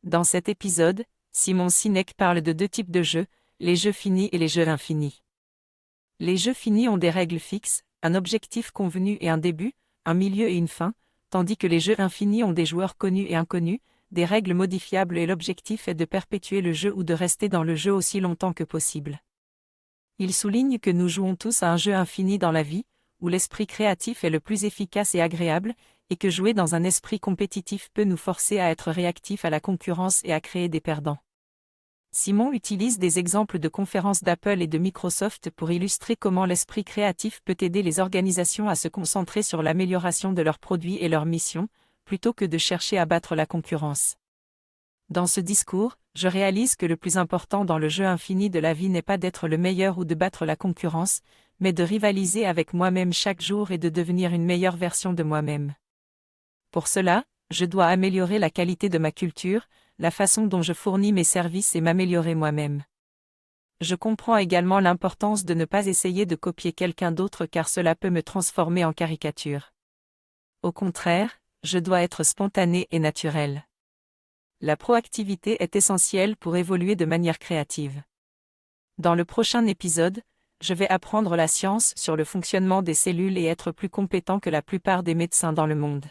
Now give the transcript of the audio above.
Dans cet épisode, Simon Sinek parle de deux types de jeux, les jeux finis et les jeux infinis. Les jeux finis ont des règles fixes, un objectif convenu et un début, un milieu et une fin, tandis que les jeux infinis ont des joueurs connus et inconnus, des règles modifiables et l'objectif est de perpétuer le jeu ou de rester dans le jeu aussi longtemps que possible. Il souligne que nous jouons tous à un jeu infini dans la vie, où l'esprit créatif est le plus efficace et agréable, et que jouer dans un esprit compétitif peut nous forcer à être réactifs à la concurrence et à créer des perdants. Simon utilise des exemples de conférences d'Apple et de Microsoft pour illustrer comment l'esprit créatif peut aider les organisations à se concentrer sur l'amélioration de leurs produits et leurs missions, plutôt que de chercher à battre la concurrence. Dans ce discours, je réalise que le plus important dans le jeu infini de la vie n'est pas d'être le meilleur ou de battre la concurrence, mais de rivaliser avec moi-même chaque jour et de devenir une meilleure version de moi-même. Pour cela, je dois améliorer la qualité de ma culture, la façon dont je fournis mes services et m'améliorer moi-même. Je comprends également l'importance de ne pas essayer de copier quelqu'un d'autre car cela peut me transformer en caricature. Au contraire, je dois être spontané et naturel. La proactivité est essentielle pour évoluer de manière créative. Dans le prochain épisode, je vais apprendre la science sur le fonctionnement des cellules et être plus compétent que la plupart des médecins dans le monde.